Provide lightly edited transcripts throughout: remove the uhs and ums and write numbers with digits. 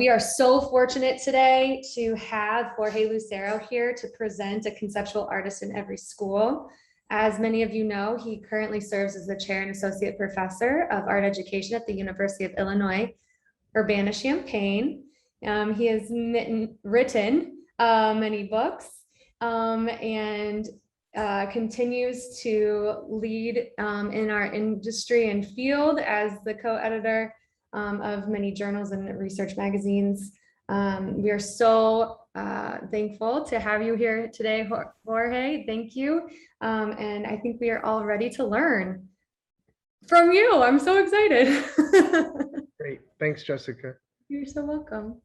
We are so fortunate today to have Jorge Lucero here to present a conceptual artist in every school. As many of you know, he currently serves as the chair and associate professor of art education at the University of Illinois, Urbana-Champaign. He has written many books and continues to lead in our industry and field as the co-editor of many journals and research magazines. We are so thankful to have you here today, Jorge. Thank you. And I think we are all ready to learn from you. I'm so excited. Great. Thanks, Jessica. You're so welcome.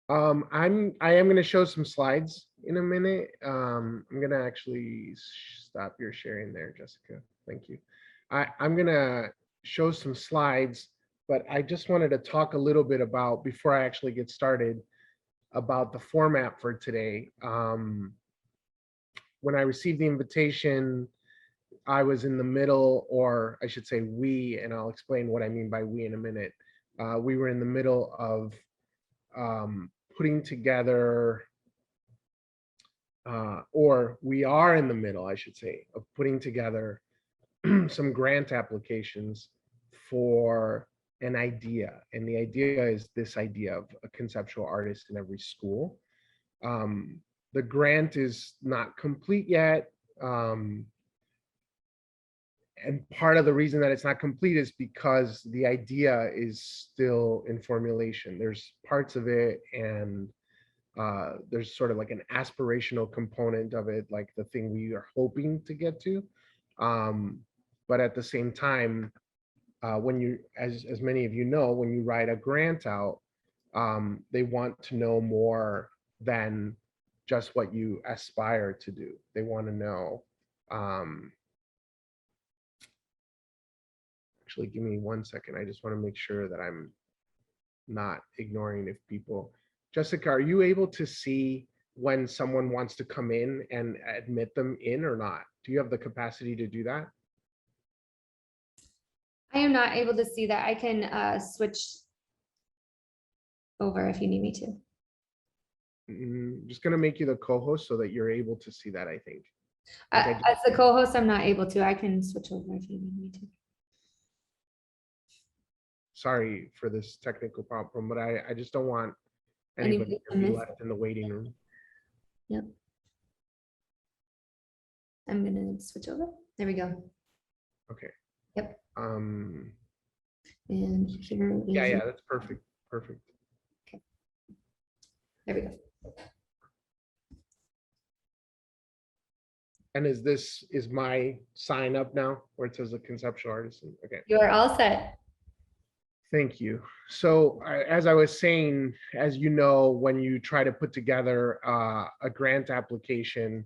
I am going to show some slides in a minute. I'm going to actually stop your sharing there, Jessica. Thank you. I'm going to show some slides, but I just wanted to talk a little bit about, before I actually get started, about the format for today. When I received the invitation, I was in the middle, or I should say we, and I'll explain what I mean by we in a minute. We were in the middle of putting together, or we are in the middle, I should say, of putting together some grant applications for an idea. And the idea is this idea of a conceptual artist in every school. The grant is not complete yet. And part of the reason that it's not complete is because the idea is still in formulation. There's parts of it, and there's sort of like an aspirational component of it, like the thing we are hoping to get to. But at the same time, when you, as many of you know, when you write a grant out, they want to know more than just what you aspire to do. They want to know, actually, give me 1 second. I just want to make sure that I'm not ignoring if people. Jessica, are you able to see when someone wants to come in and admit them in or not? Do you have the capacity to do that? I am not able to see that. I can switch over if you need me to. Just going to make you the co-host so that you're able to see that, I think. As the co-host, I'm not able to. I can switch over if you need me to. Sorry for this technical problem, but I just don't want anybody to be left in the waiting room. Yep. I'm going to switch over. There we go. Okay. Yep. And here is yeah, that's perfect. Perfect. Okay. There we go. And is my sign up now where it says a conceptual artist? Okay. You are all set. Thank you. So as I was saying, as you know, when you try to put together a grant application,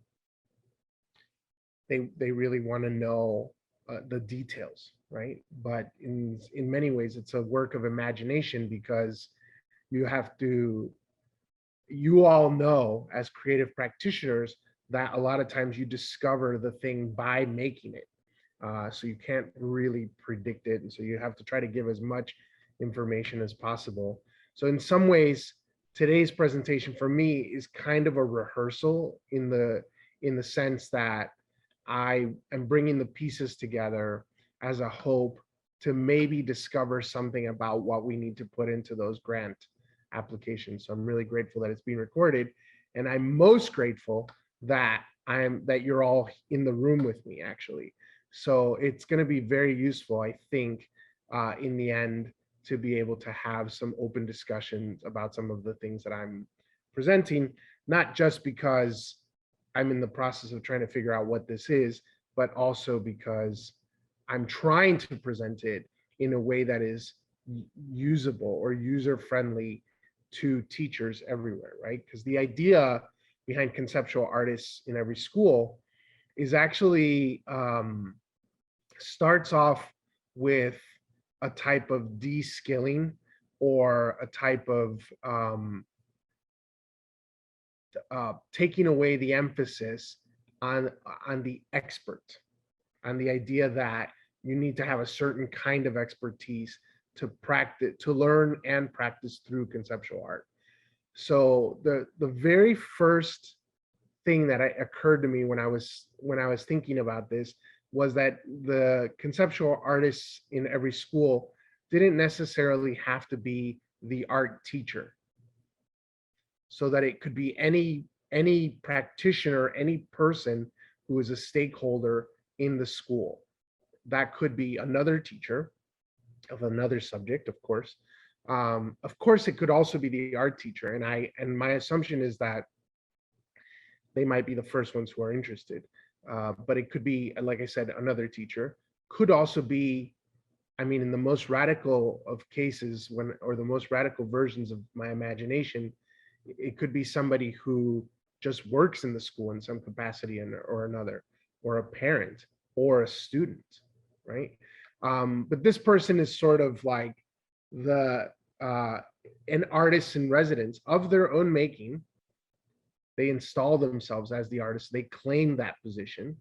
they really want to know the details, right? But in many ways, it's a work of imagination, because you have to, you all know as creative practitioners that a lot of times you discover the thing by making it. So you can't really predict it. And so you have to try to give as much information as possible. So in some ways, today's presentation for me is kind of a rehearsal in the sense that I am bringing the pieces together as a hope to maybe discover something about what we need to put into those grant applications. So I'm really grateful that it's being recorded, and I'm most grateful that you're all in the room with me, actually. So it's going to be very useful, I think, in the end, to be able to have some open discussions about some of the things that I'm presenting, not just because I'm in the process of trying to figure out what this is, but also because I'm trying to present it in a way that is usable or user-friendly to teachers everywhere, right? Because the idea behind conceptual artists in every school is actually starts off with a type of de-skilling or a type of taking away the emphasis on the expert, on the idea that you need to have a certain kind of expertise to practice, to learn and practice through conceptual art. So the very first thing that occurred to me when I was thinking about this was that the conceptual artists in every school didn't necessarily have to be the art teacher, so that it could be any practitioner, any person who is a stakeholder in the school. That could be another teacher of another subject, of course. Of course, it could also be the art teacher, and my assumption is that they might be the first ones who are interested. But it could be, like I said, another teacher. Could also be, I mean, in the most radical of cases, or the most radical versions of my imagination, it could be somebody who just works in the school in some capacity or another, or a parent or a student, right? But this person is sort of like the an artist in residence of their own making. They install themselves as the artist. They claim that position,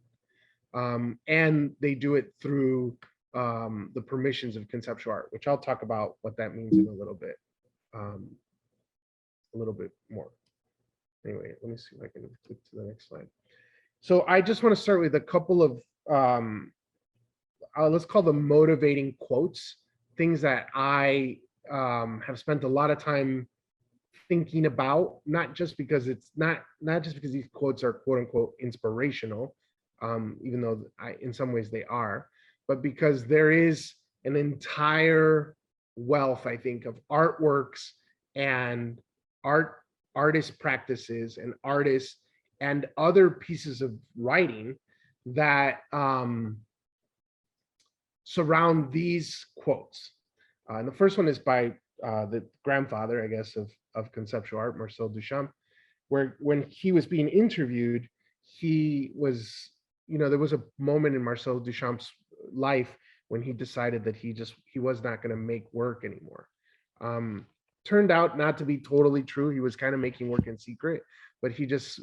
and they do it through the permissions of conceptual art, which I'll talk about what that means in a little bit more. Anyway, let me see if I can click to the next slide. So I just want to start with a couple of let's call them motivating quotes, things that I have spent a lot of time thinking about, not just because these quotes are quote unquote inspirational, even though in some ways they are, but because there is an entire wealth, I think, of artworks and artist practices and artists and other pieces of writing that surround these quotes. And the first one is by the grandfather, I guess, of conceptual art, Marcel Duchamp, where when he was being interviewed, he was, there was a moment in Marcel Duchamp's life when he decided that he was not going to make work anymore. Turned out not to be totally true. He was kind of making work in secret, but he just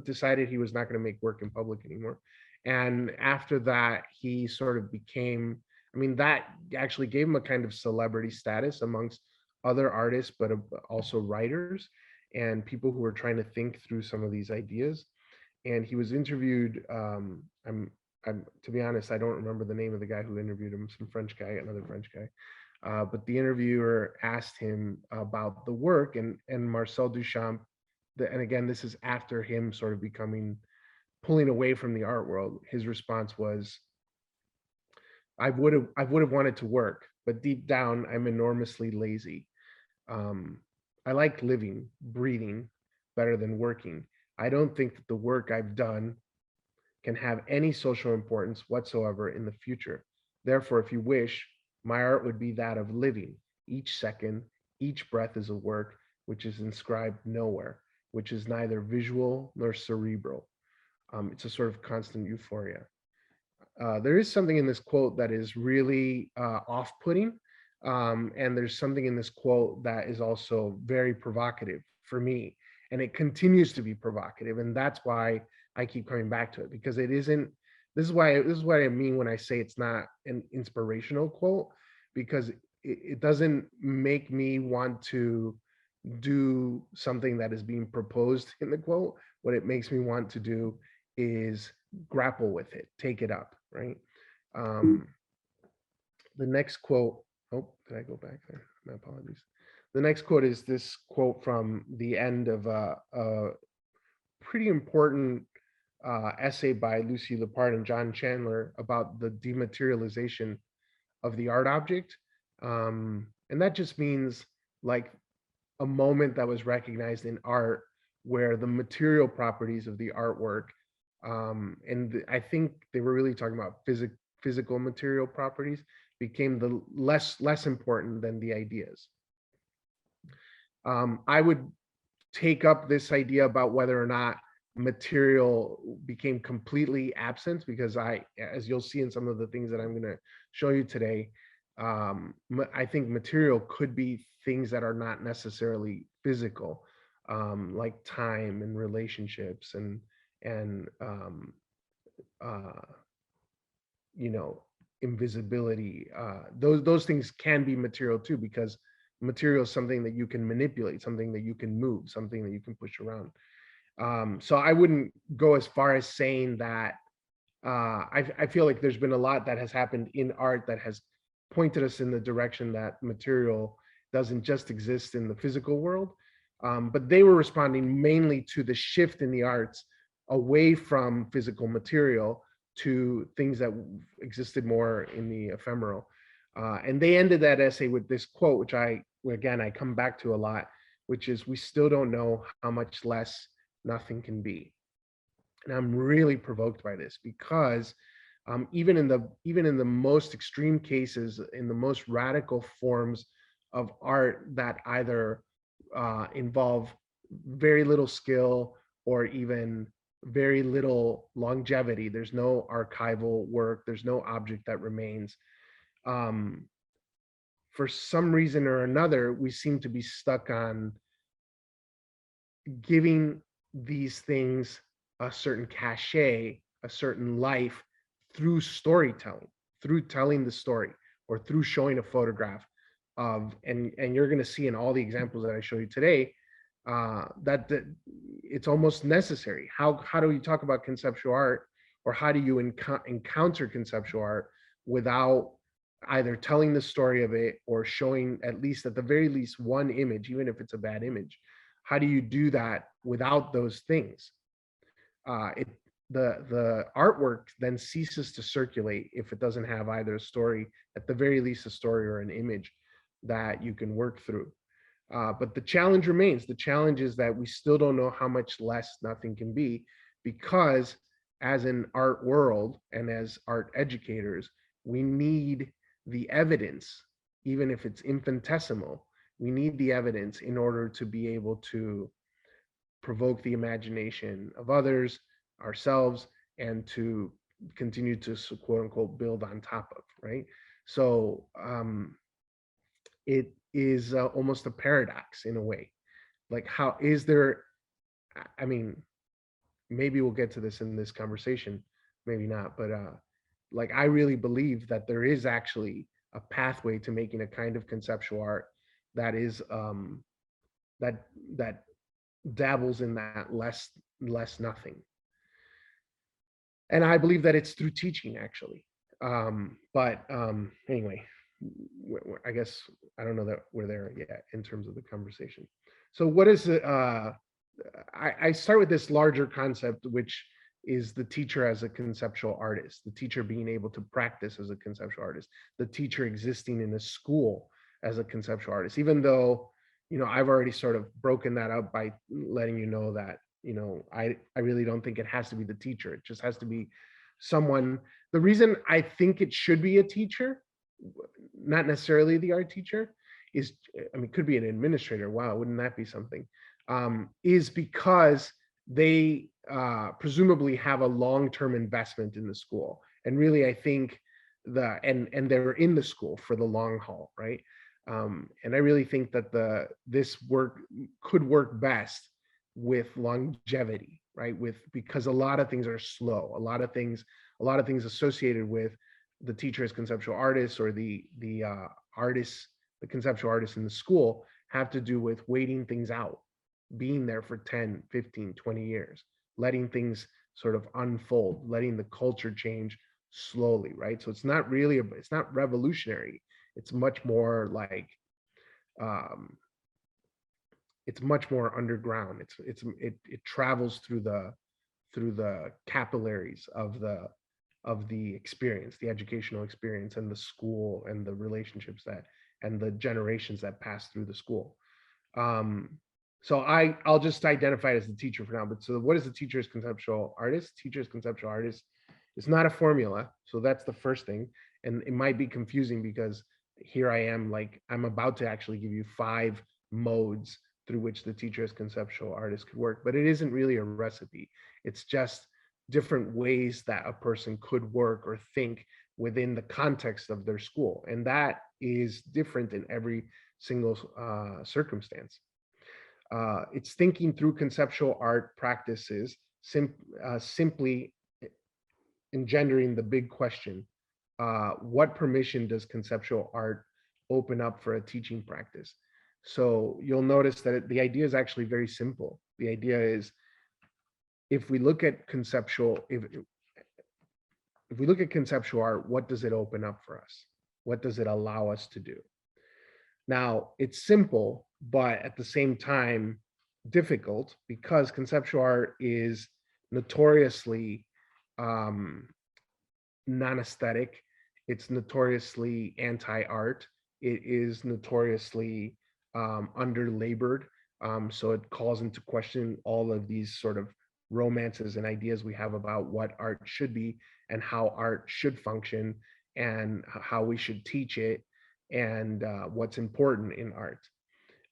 decided he was not going to make work in public anymore. And after that, he sort of became, I mean, that actually gave him a kind of celebrity status amongst other artists, but also writers and people who were trying to think through some of these ideas. And he was interviewed. I'm to be honest, I don't remember the name of the guy who interviewed him. Some French guy, another French guy. But the interviewer asked him about the work, and Marcel Duchamp. And again, this is after him sort of pulling away from the art world. His response was, I would have wanted to work, but deep down, I'm enormously lazy. I like living, breathing better than working. I don't think that the work I've done can have any social importance whatsoever in the future. Therefore, if you wish, my art would be that of living. Each second, each breath is a work which is inscribed nowhere, which is neither visual nor cerebral. It's a sort of constant euphoria. There is something in this quote that is really off-putting, and there's something in this quote that is also very provocative for me, and it continues to be provocative, and that's why I keep coming back to it, because it isn't. This is what I mean when I say it's not an inspirational quote, because it doesn't make me want to do something that is being proposed in the quote. What it makes me want to do is grapple with it, take it up, right? The next quote, oh, did I go back there? My apologies. The next quote is this quote from the end of a pretty important essay by Lucy Lepard and John Chandler about the dematerialization of the art object. And that just means like a moment that was recognized in art where the material properties of the artwork, and I think they were really talking about physical material properties, became the less important than the ideas. I would take up this idea about whether or not material became completely absent, because as you'll see in some of the things that I'm going to show you today, I think material could be things that are not necessarily physical, like time and relationships and invisibility. Those things can be material too, because material is something that you can manipulate, something that you can move, something that you can push around. So I wouldn't go as far as saying that. I feel like there's been a lot that has happened in art that has pointed us in the direction that material doesn't just exist in the physical world. But they were responding mainly to the shift in the arts away from physical material to things that existed more in the ephemeral. And they ended that essay with this quote, which I come back to a lot, which is, "We still don't know how much less nothing can be." And I'm really provoked by this, because even in the most extreme cases, in the most radical forms of art that either involve very little skill or even very little longevity, there's no archival work, there's no object that remains. Um, for some reason or another, we seem to be stuck on giving these things a certain cachet, a certain life, through storytelling, through telling the story, or through showing a photograph of, and you're going to see in all the examples that I show you today, that it's almost necessary. How do you talk about conceptual art, or how do you encounter conceptual art without either telling the story of it or showing, at least at the very least, one image, even if it's a bad image? How do you do that without those things? The artwork then ceases to circulate if it doesn't have either a story, at the very least a story, or an image that you can work through. But the challenge remains. The challenge is that we still don't know how much less nothing can be, because as an art world and as art educators, we need the evidence, even if it's infinitesimal. We need the evidence in order to be able to provoke the imagination of others, ourselves, and to continue to, quote unquote, build on top of, right? So it is almost a paradox in a way. Like, how is there, I mean, maybe we'll get to this in this conversation, maybe not, but like, I really believe that there is actually a pathway to making a kind of conceptual art that is that that dabbles in that less nothing. And I believe that it's through teaching, actually. But anyway, I guess I don't know that we're there yet in terms of the conversation. So what is it? I start with this larger concept, which is the teacher as a conceptual artist, the teacher being able to practice as a conceptual artist, the teacher existing in a school as a conceptual artist, even though, I've already sort of broken that up by letting you know that, I really don't think it has to be the teacher. It just has to be someone. The reason I think it should be a teacher, not necessarily the art teacher, is, I mean, it could be an administrator. Wow, wouldn't that be something? Is because they presumably have a long-term investment in the school. And really, I think and they're in the school for the long haul, right? And I really think that this work could work best with longevity, right? Because a lot of things are slow. A lot of things associated with the teacher as conceptual artists, or the artists, the conceptual artists in the school, have to do with waiting things out, being there for 10, 15, 20 years, letting things sort of unfold, letting the culture change slowly, right? So it's not revolutionary. It's much more like, it's much more underground. It travels through the capillaries of the experience, the educational experience, and the school, and the relationships and the generations that pass through the school. So I'll just identify it as the teacher for now. But so what is the teacher's conceptual artist? Teacher's conceptual artist is not a formula. So that's the first thing. And it might be confusing, because here I am, like, I'm about to actually give you 5 modes through which the teacher as conceptual artist could work, but it isn't really a recipe. It's just different ways that a person could work or think within the context of their school. And that is different in every single circumstance. It's thinking through conceptual art practices, simply engendering the big question what permission does conceptual art open up for a teaching practice? So you'll notice that the idea is actually very simple. The idea is, if we look at conceptual, if we look at conceptual art, what does it open up for us? What does it allow us to do? Now, it's simple, but at the same time difficult, because conceptual art is notoriously non-aesthetic. It's notoriously anti-art. It is notoriously under-labored. So it calls into question all of these sort of romances and ideas we have about what art should be and how art should function and how we should teach it and what's important in art.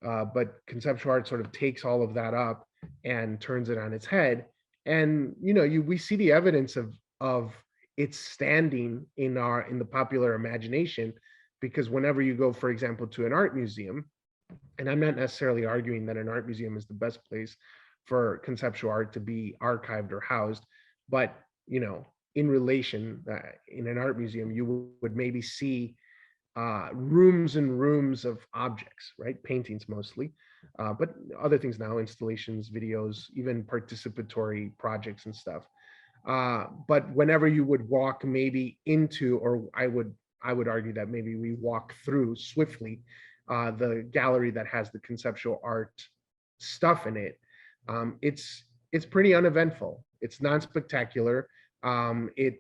But conceptual art sort of takes all of that up and turns it on its head. And we see the evidence of its standing in the popular imagination, because whenever you go, for example, to an art museum, and I'm not necessarily arguing that an art museum is the best place for conceptual art to be archived or housed, but in relation, in an art museum, you would maybe see rooms and rooms of objects, right? Paintings mostly, but other things now, installations, videos, even participatory projects and stuff. But whenever you would walk maybe into, or I would argue that maybe we walk through swiftly the gallery that has the conceptual art stuff in it, it's pretty uneventful. It's non-spectacular. It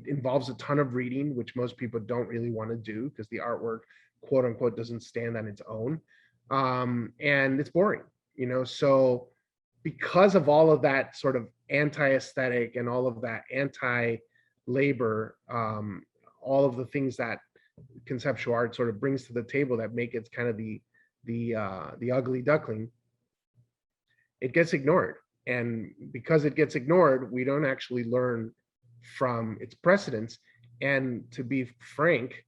involves a ton of reading, which most people don't really want to do because the artwork, quote unquote, doesn't stand on its own. And it's boring, so because of all of that sort of anti-aesthetic and all of that anti-labor, all of the things that conceptual art sort of brings to the table that make it kind of the ugly duckling, it gets ignored. And because it gets ignored, we don't actually learn from its precedents. And to be frank,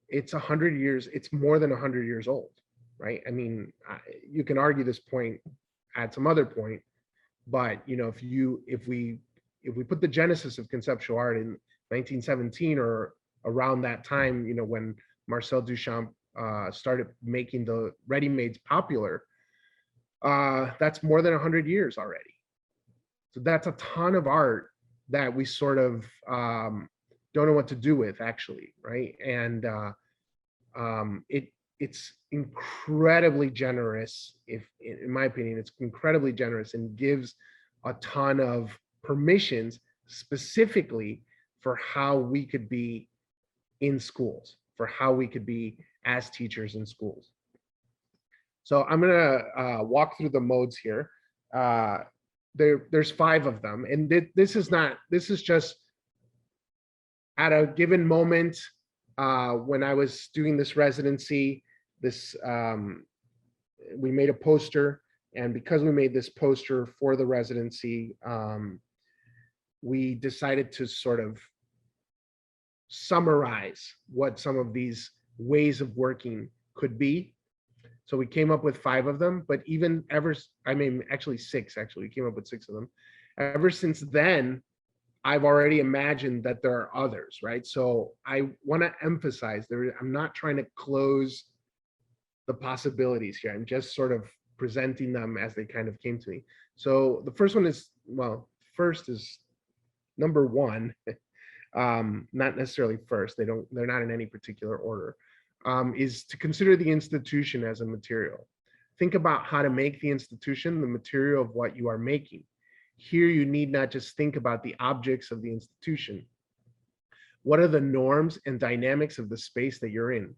it's 100 years, it's more than 100 years old, right? I mean, you can argue this point at some other point, but if we put the genesis of conceptual art in 1917 or around that time, when Marcel Duchamp started making the ready-mades popular, that's more than 100 years already. So that's a ton of art that we sort of don't know what to do with, actually, right? And it's incredibly generous, in my opinion, it's incredibly generous and gives a ton of permissions specifically for how we could be in schools, for how we could be as teachers in schools. So I'm gonna walk through the modes here. There's 5 of them, and this is just at a given moment. When I was doing this residency, we made a poster, and because we made this poster for the residency, we decided to sort of summarize what some of these ways of working could be. So we came up with 5 of them, but actually 6, we came up with 6 of them. Ever since then, I've already imagined that there are others, right? So I want to emphasize I'm not trying to close the possibilities here. I'm just sort of presenting them as they kind of came to me. So the first one is, first is number 1. Not necessarily first, they're not in any particular order. Is to consider the institution as a material. Think about how to make the institution the material of what you are making. Here, you need not just think about the objects of the institution. What are the norms and dynamics of the space that you're in?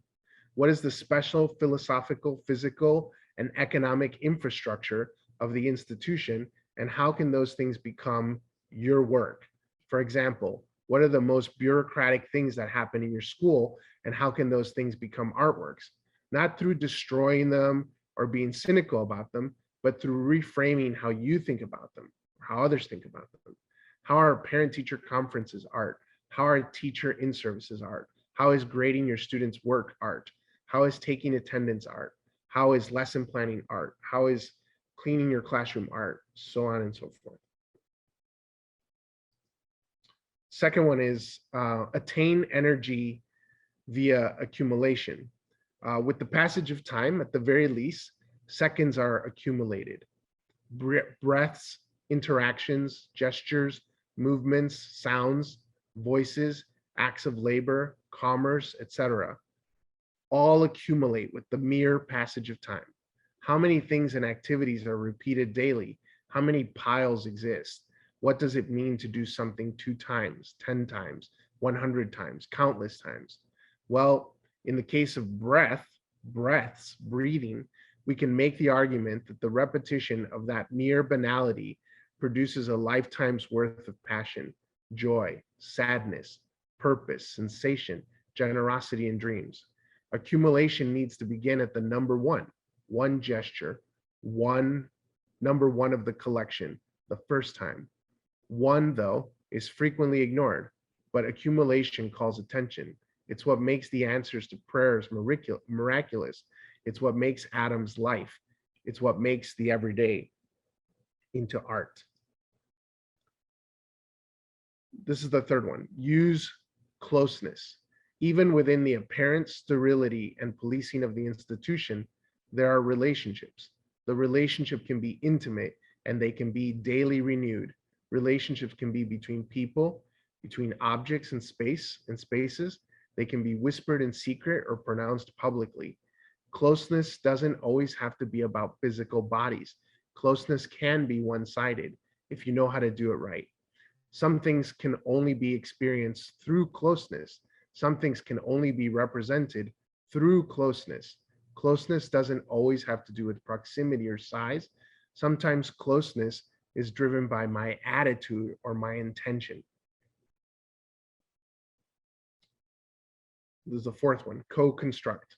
What is the special philosophical, physical, and economic infrastructure of the institution, and how can those things become your work? For example, what are the most bureaucratic things that happen in your school, and how can those things become artworks? Not through destroying them or being cynical about them, but through reframing how you think about them, how others think about them. How are parent-teacher conferences art? How are teacher in-services art? How is grading your students' work art? How is taking attendance art? How is lesson planning art? How is cleaning your classroom art? So on and so forth. Second one is attain energy via accumulation. With the passage of time, at the very least, seconds are accumulated. Breaths, interactions, gestures, movements, sounds, voices, acts of labor, commerce, etc., all accumulate with the mere passage of time. How many things and activities are repeated daily? How many piles exist? What does it mean to do something 2 times, 10 times, 100 times, countless times? Well, in the case of breaths, breathing, we can make the argument that the repetition of that mere banality produces a lifetime's worth of passion, joy, sadness, purpose, sensation, generosity, and dreams. Accumulation needs to begin at the number one gesture, number one of the collection, the first time. One, though, is frequently ignored, but accumulation calls attention. It's what makes the answers to prayers miraculous. It's what makes Adam's life. It's what makes the everyday into art. This is the third one. Use closeness. Even within the apparent sterility and policing of the institution, there are relationships. The relationship can be intimate and they can be daily renewed. Relationships can be between people, between objects and spaces. They can be whispered in secret or pronounced publicly. Closeness doesn't always have to be about physical bodies. Closeness can be one-sided if you know how to do it right. Some things can only be experienced through closeness. Some things can only be represented through closeness. Closeness doesn't always have to do with proximity or size. Sometimes closeness is driven by my attitude or my intention. This is the fourth one, co-construct.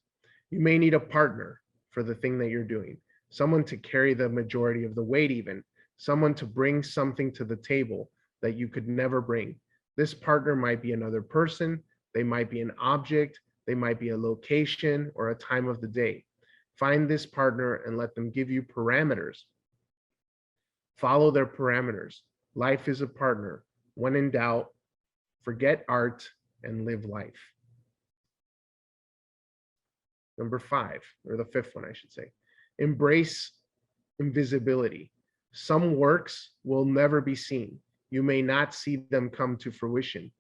You may need a partner for the thing that you're doing, someone to carry the majority of the weight even, someone to bring something to the table that you could never bring. This partner might be another person, they might be an object, they might be a location or a time of the day. Find this partner and let them give you parameters. Follow their parameters. Life is a partner. When in doubt, forget art and live life. Number 5, or the 5th one, I should say. Embrace invisibility. Some works will never be seen. You may not see them come to fruition.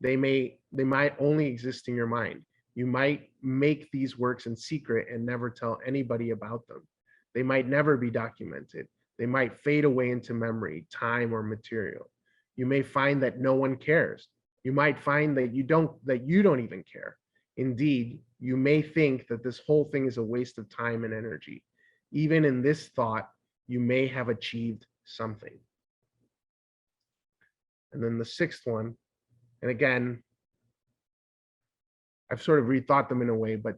They might only exist in your mind. You might make these works in secret and never tell anybody about them. They might never be documented. They might fade away into memory, time, or material. You may find that no one cares. You might find that you don't even care. Indeed, you may think that this whole thing is a waste of time and energy. Even in this thought, you may have achieved something. And then the 6th one, and again, I've sort of rethought them in a way, but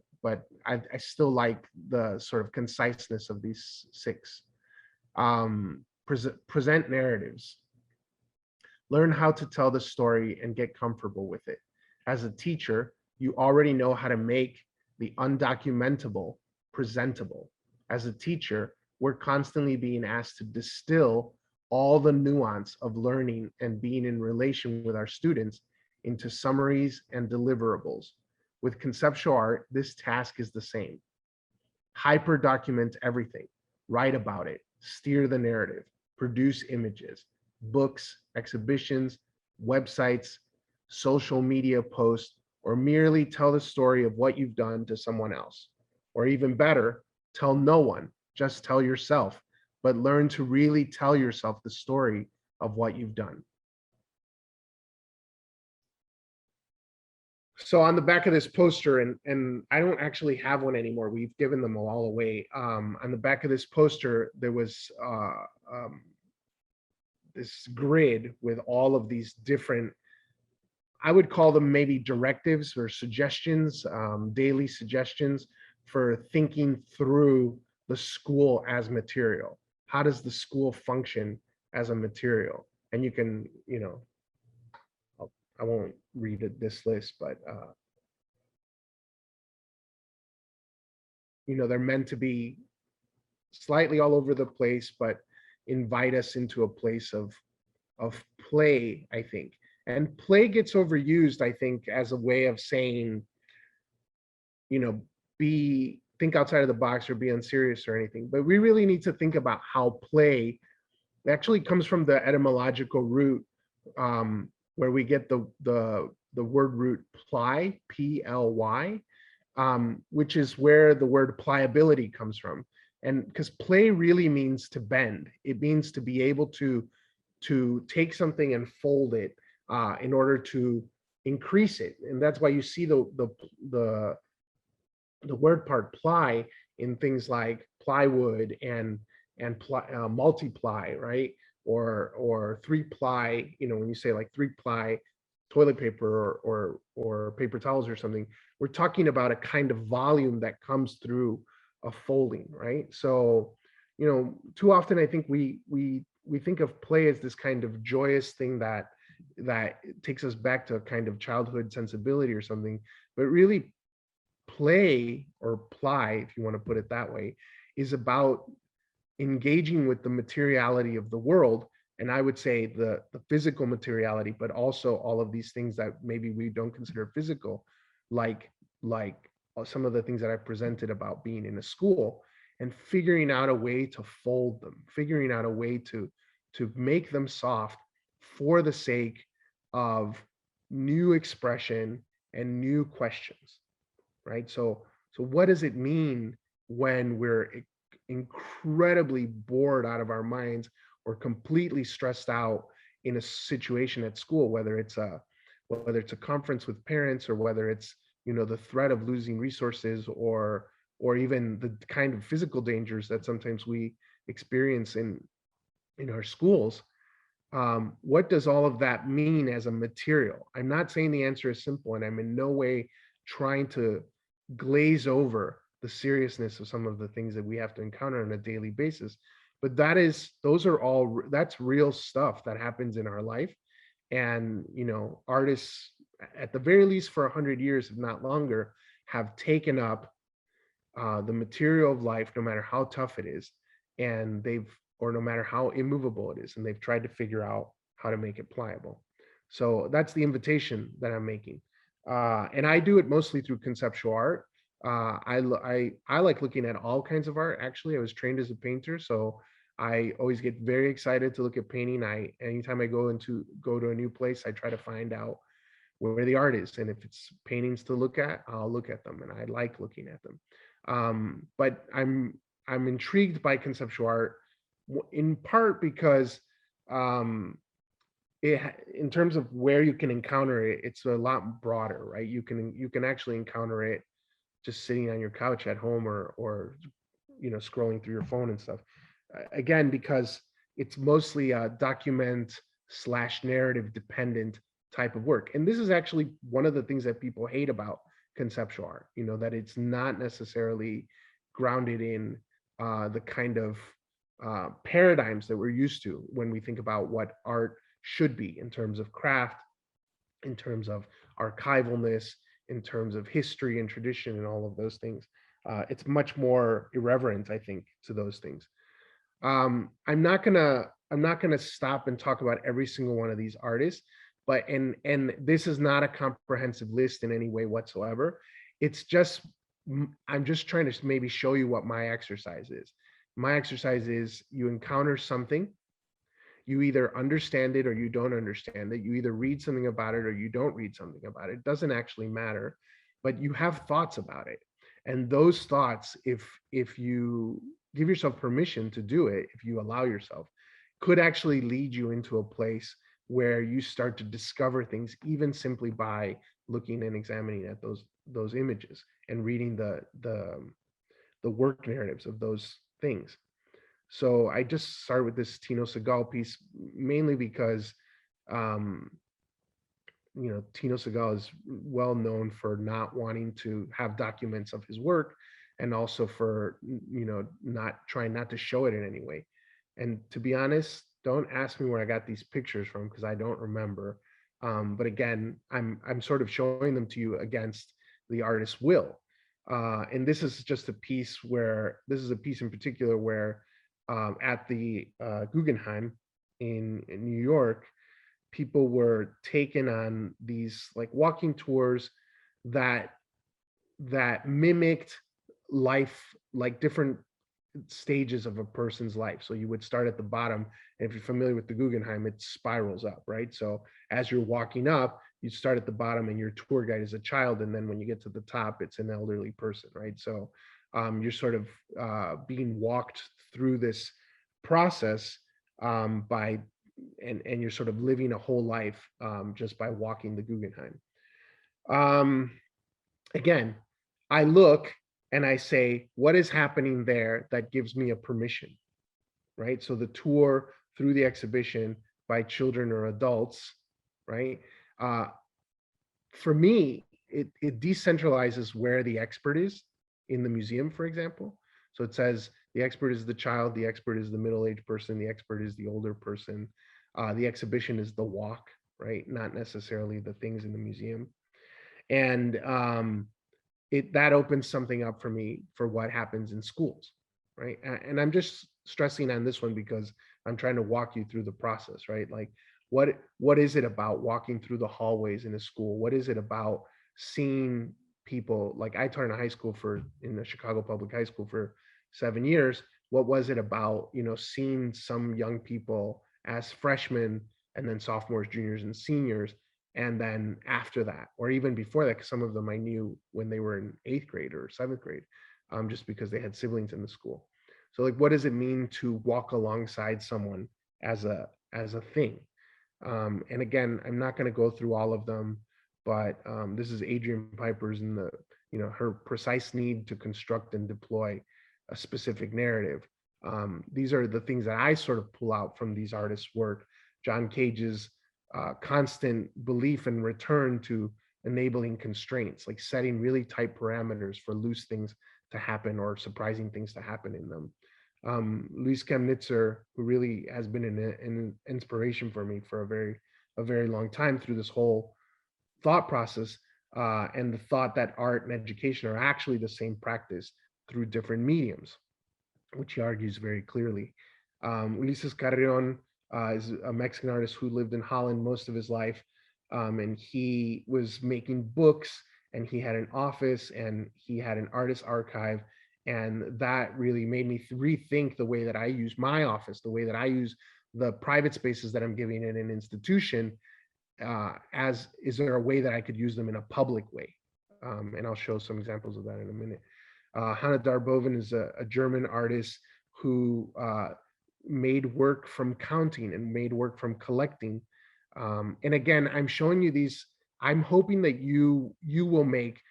I still like the sort of conciseness of these 6. Present narratives. Learn how to tell the story and get comfortable with it. As a teacher, you already know how to make the undocumentable presentable. As a teacher, we're constantly being asked to distill all the nuance of learning and being in relation with our students into summaries and deliverables. With conceptual art, this task is the same. Hyper document everything, write about it, steer the narrative, produce images, books, exhibitions, websites, social media posts, or merely tell the story of what you've done to someone else. Or even better, tell no one, just tell yourself, but learn to really tell yourself the story of what you've done. So on the back of this poster, and I don't actually have one anymore, we've given them all away. On the back of this poster, there was this grid with all of these different, I would call them maybe directives or suggestions, daily suggestions for thinking through the school as material. How does the school function as a material? And you can, I won't read this list, but they're meant to be slightly all over the place, but invite us into a place of play, I think. And play gets overused, I think, as a way of saying, you know, think outside of the box or be unserious or anything. But we really need to think about how play actually comes from the etymological root, where we get the word root ply, Ply, which is where the word pliability comes from. And because play really means to bend, it means to be able to take something and fold it in order to increase it. And that's why you see the word part ply in things like plywood and multiply, right? Or 3-ply, you know, when you say like 3-ply toilet paper or paper towels or something, we're talking about a kind of volume that comes through a folding, right? So, you know, too often I think we think of play as this kind of joyous thing that takes us back to a kind of childhood sensibility or something, but really play, or ply, if you want to put it that way, is about engaging with the materiality of the world. And I would say the physical materiality, but also all of these things that maybe we don't consider physical, like some of the things that I presented about being in a school, and figuring out a way to fold them, figuring out a way to make them soft for the sake of new expression and new questions, right? So what does it mean when we're incredibly bored out of our minds or completely stressed out in a situation at school, whether it's a conference with parents, or whether it's, you know, the threat of losing resources, or even the kind of physical dangers that sometimes we experience in our schools. What does all of that mean as a material? I'm not saying the answer is simple, and I'm in no way trying to glaze over the seriousness of some of the things that we have to encounter on a daily basis. But that's real stuff that happens in our life. And, you know, artists, at the very least for 100 years, if not longer, have taken up the material of life, no matter how tough it is, and or no matter how immovable it is, and they've tried to figure out how to make it pliable. So that's the invitation that I'm making. And I do it mostly through conceptual art. I like looking at all kinds of art. Actually, I was trained as a painter, so I always get very excited to look at painting. Anytime I go to a new place, I try to find out where the art is, and if it's paintings to look at, I'll look at them, and I like looking at them. But I'm intrigued by conceptual art in part because in terms of where you can encounter it, it's a lot broader, right? You can actually encounter it just sitting on your couch at home, or you know, scrolling through your phone and stuff. Again, because it's mostly a document/narrative dependent type of work. And this is actually one of the things that people hate about conceptual art, you know, that it's not necessarily grounded in the kind of paradigms that we're used to when we think about what art should be in terms of craft, in terms of archivalness, in terms of history and tradition and all of those things. It's much more irreverent, I think, to those things. I'm not gonna stop and talk about every single one of these artists, but and this is not a comprehensive list in any way whatsoever. It's just, I'm just trying to maybe show you what my exercise is. My exercise is, you encounter something, you either understand it or you don't understand it. You either read something about it or you don't read something about it. It doesn't actually matter, but you have thoughts about it. And those thoughts, if you give yourself permission to do it, if you allow yourself, could actually lead you into a place where you start to discover things, even simply by looking and examining at those images and reading the work narratives of those things. So I just started with this Tino Segal piece mainly because, you know, Tino Segal is well known for not wanting to have documents of his work, and also for, you know, not trying not to show it in any way. And to be honest, don't ask me where I got these pictures from, because I don't remember. But again, I'm sort of showing them to you against the artist's will. And this is just a piece in particular where at the Guggenheim in New York, people were taken on these like walking tours that mimicked life, like different stages of a person's life. So you would start at the bottom, and if you're familiar with the Guggenheim, it spirals up, right? So as you're walking up, you start at the bottom and your tour guide is a child, and then when you get to the top, it's an elderly person, right? So you're sort of being walked through this process by and you're sort of living a whole life just by walking the Guggenheim. Um, Again, I look and I say, what is happening there that gives me a permission, right? So the tour through the exhibition by children or adults, right? Uh, for me, it decentralizes where the expert is in the museum, for example. So it says the expert is the child, the expert is the middle-aged person, the expert is the older person. The exhibition is the walk, right? Not necessarily the things in the museum. And that opens something up for me for what happens in schools, right? And I'm just stressing on this one because I'm trying to walk you through the process, right? Like what is it about walking through the hallways in a school? What is it about seeing people? Like I taught in a high school in the Chicago Public High School for 7 years. What was it about, seeing some young people as freshmen and then sophomores, juniors, and seniors, and then after that, or even before that, because some of them I knew when they were in 8th grade or 7th grade, just because they had siblings in the school. So like, what does it mean to walk alongside someone as a thing? And again, I'm not going to go through all of them, but this is Adrian Piper's and her precise need to construct and deploy a specific narrative. These are the things that I sort of pull out from these artists' work. John Cage's constant belief and return to enabling constraints, like setting really tight parameters for loose things to happen or surprising things to happen in them. Luis Kemnitzer, who really has been an inspiration for me for a very long time through this whole thought process, and the thought that art and education are actually the same practice through different mediums, which he argues very clearly. Ulises Carrion is a Mexican artist who lived in Holland most of his life, and he was making books, and he had an office, and he had an artist archive, and that really made me rethink the way that I use my office, the way that I use the private spaces that I'm giving in an institution. As is there a way that I could use them in a public way? And I'll show some examples of that in a minute. Hannah Darboven is a German artist who made work from counting and made work from collecting. And again, I'm showing you these. I'm hoping that you will make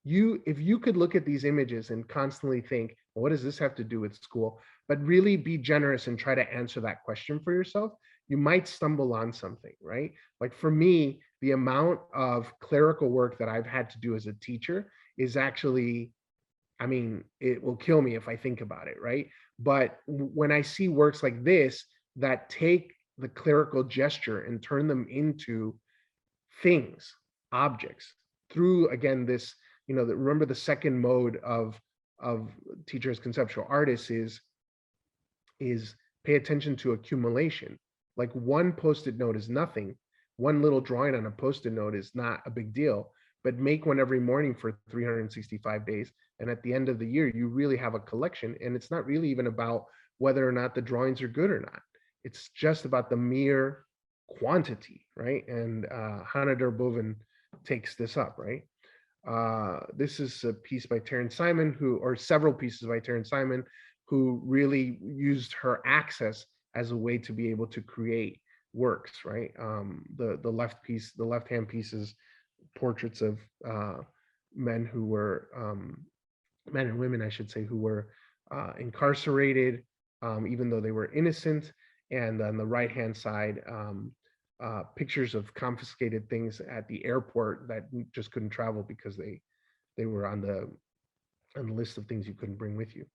if you could look at these images and constantly think, well, what does this have to do with school? But really be generous and try to answer that question for yourself. You might stumble on something, right? Like for me, the amount of clerical work that I've had to do as a teacher is actually, I mean, it will kill me if I think about it, right? But when I see works like this that take the clerical gesture and turn them into things, objects, through, again, this, remember the second mode of teachers conceptual artists is pay attention to accumulation. Like one post-it note is nothing. One little drawing on a post-it note is not a big deal, but make one every morning for 365 days. And at the end of the year, you really have a collection. And it's not really even about whether or not the drawings are good or not. It's just about the mere quantity, right? And Hannah Darboven takes this up, right? This is a piece by Terrence Simon, or several pieces by Terrence Simon, who really used her access as a way to be able to create works, right? The left hand pieces, portraits of men who were men and women, I should say, who were incarcerated, even though they were innocent. And on the right hand side, pictures of confiscated things at the airport that just couldn't travel because they were on the list of things you couldn't bring with you.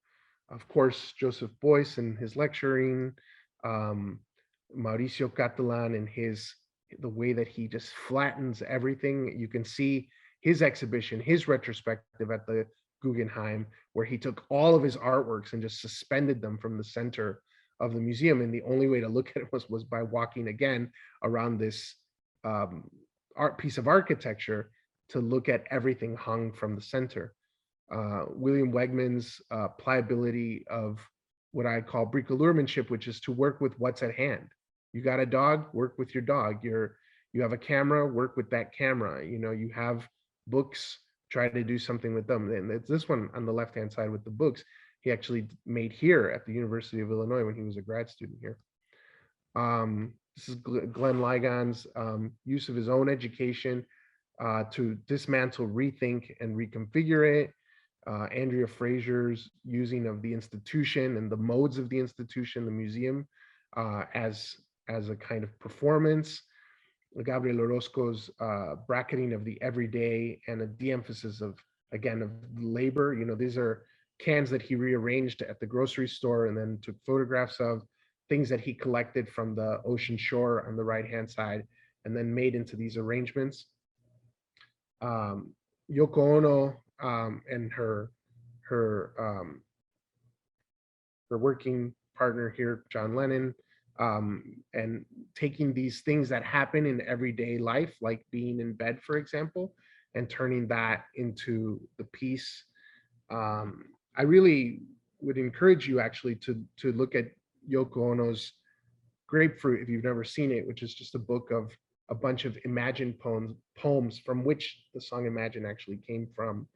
Of course, Joseph Beuys and his lecturing, Mauricio Catalan and the way that he just flattens everything. You can see his exhibition, his retrospective at the Guggenheim, where he took all of his artworks and just suspended them from the center of the museum. And the only way to look at it was by walking again around this art piece of architecture to look at everything hung from the center. William Wegman's pliability of what I call bricolleurmanship, which is to work with what's at hand. You got a dog, work with your dog. You have a camera, work with that camera. You know, you have books, try to do something with them. And it's this one on the left-hand side with the books he actually made here at the University of Illinois when he was a grad student here. This is Glenn Ligon's use of his own education to dismantle, rethink, and reconfigure it. Andrea Fraser's using of the institution and the modes of the institution, the museum, as a kind of performance. Gabriel Orozco's bracketing of the everyday and a de-emphasis of, again, of labor. You know, these are cans that he rearranged at the grocery store and then took photographs of, things that he collected from the ocean shore on the right-hand side and then made into these arrangements. Yoko Ono and her working partner here, John Lennon, and taking these things that happen in everyday life, like being in bed, for example, and turning that into the piece. I really would encourage you actually to look at Yoko Ono's Grapefruit if you've never seen it, which is just a book of a bunch of imagined poems from which the song Imagine actually came from.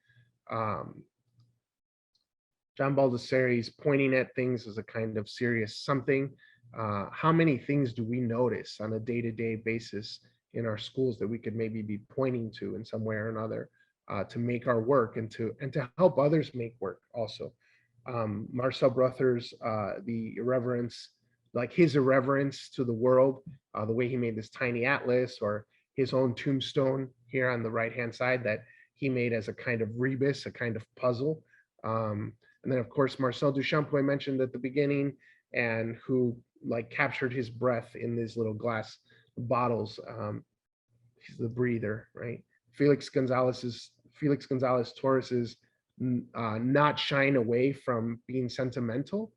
John Baldessari's pointing at things as a kind of serious something. How many things do we notice on a day-to-day basis in our schools that we could maybe be pointing to in some way or another to make our work and to help others make work also. Marcel Brothers, the irreverence, like his irreverence to the world, the way he made this tiny atlas, or his own tombstone here on the right-hand side that he made as a kind of rebus, a kind of puzzle. And then of course, Marcel Duchamp, who I mentioned at the beginning, and who like captured his breath in these little glass bottles. He's the breather, right? Felix Gonzalez Torres's not shying away from being sentimental.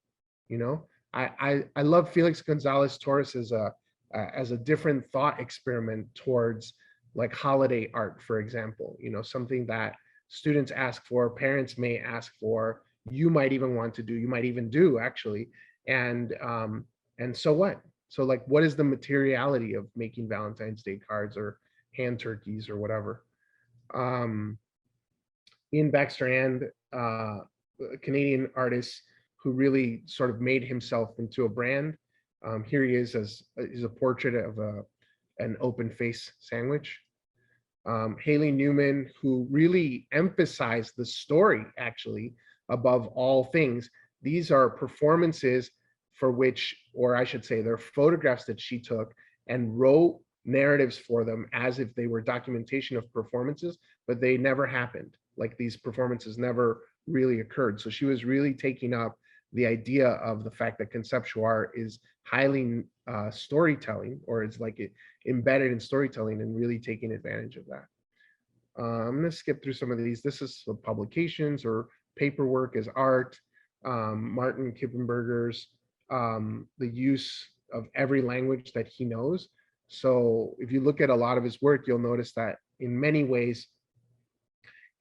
You know, I love Felix Gonzalez Torres as a different thought experiment towards like holiday art, for example. You know, something that students ask for, parents may ask for, you might even want to do, you might even do actually, and so what? So like, what is the materiality of making Valentine's Day cards or hand turkeys or whatever? Ian Baxter and a Canadian artist who really sort of made himself into a brand. Here he is as is a portrait of an open face sandwich. Haley Newman, who really emphasized the story actually above all things. These are performances for which, or I should say, they're photographs that she took and wrote narratives for them as if they were documentation of performances, but they never happened. Like these performances never really occurred. So she was really taking up the idea of the fact that conceptual art is highly storytelling, or it's like it embedded in storytelling, and really taking advantage of that. I'm going to skip through some of these. This is the publications or paperwork as art. Martin Kippenberger's the use of every language that he knows. So if you look at a lot of his work, you'll notice that in many ways,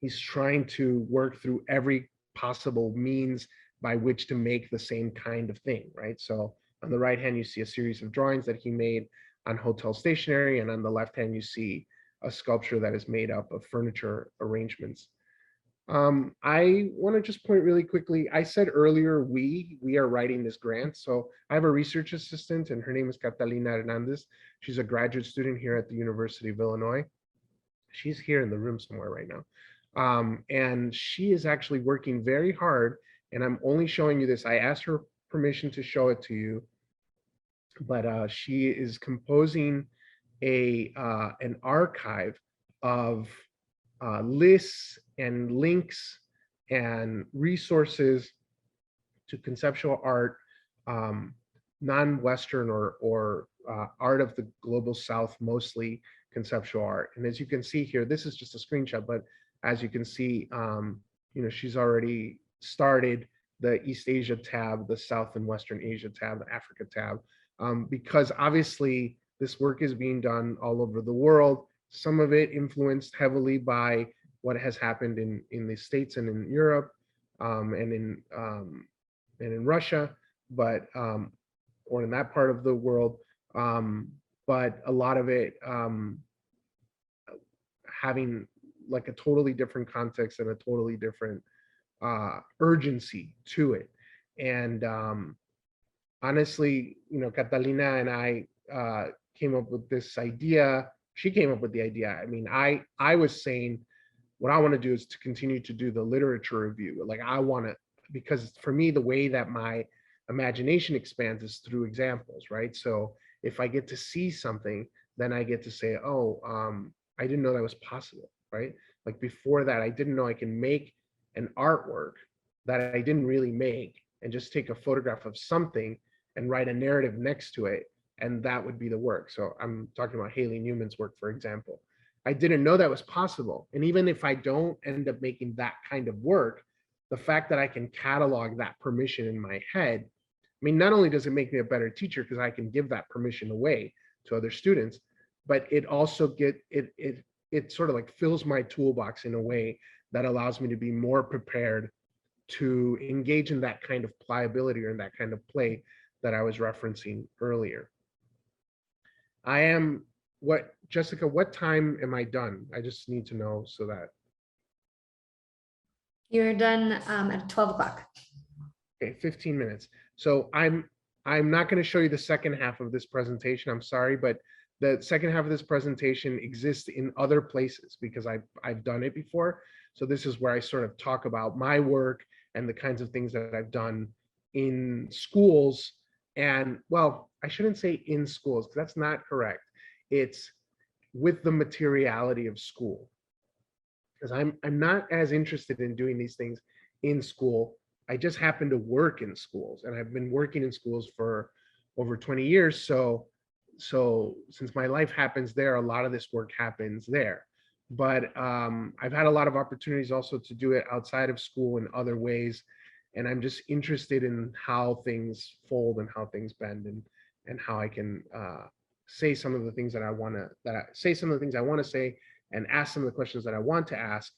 he's trying to work through every possible means by which to make the same kind of thing, right? So on the right hand, you see a series of drawings that he made on hotel stationery, and on the left hand, you see a sculpture that is made up of furniture arrangements. I want to just point really quickly, I said earlier, we are writing this grant. So I have a research assistant, and her name is Catalina Hernandez. She's a graduate student here at the University of Illinois. She's here in the room somewhere right now. And she is actually working very hard, and I'm only showing you this. I asked her permission to show it to you, but she is composing an archive of lists and links and resources to conceptual art, non-Western or art of the global South, mostly conceptual art. And as you can see here, this is just a screenshot, but as you can see, you know, she's already started the East Asia tab, the South and Western Asia tab, the Africa tab, because obviously this work is being done all over the world. Some of it influenced heavily by what has happened in the States and in Europe, and in Russia, but or in that part of the world. But a lot of it having like a totally different context and a totally different urgency to it. And honestly, Catalina and I came up with this idea. She came up with the idea. I mean, I was saying what I want to do is to continue to do the literature review. Like I want to, because for me, the way that my imagination expands is through examples, right? So if I get to see something, then I get to say, oh, I didn't know that was possible, right? Like before that, I didn't know I can make an artwork that I didn't really make and just take a photograph of something and write a narrative next to it, and that would be the work. So I'm talking about Haley Newman's work, for example. I didn't know that was possible. And even if I don't end up making that kind of work, the fact that I can catalog that permission in my head, I mean, not only does it make me a better teacher because I can give that permission away to other students, but it also it sort of like fills my toolbox in a way that allows me to be more prepared to engage in that kind of pliability or in that kind of play that I was referencing earlier. I am Jessica, what time am I done? I just need to know so that. You're done at 12 o'clock. Okay, 15 minutes. So I'm not going to show you the second half of this presentation. I'm sorry, but the second half of this presentation exists in other places because I've done it before. So this is where I sort of talk about my work and the kinds of things that I've done in schools. And well, I shouldn't say in schools because that's not correct. It's with the materiality of school. Because I'm not as interested in doing these things in school. I just happen to work in schools, and I've been working in schools for over 20 years. So since my life happens there, a lot of this work happens there. But I've had a lot of opportunities also to do it outside of school in other ways, and I'm just interested in how things fold and how things bend, and how I can say some of the things that I want to say some of the things I want to say, and ask some of the questions that I want to ask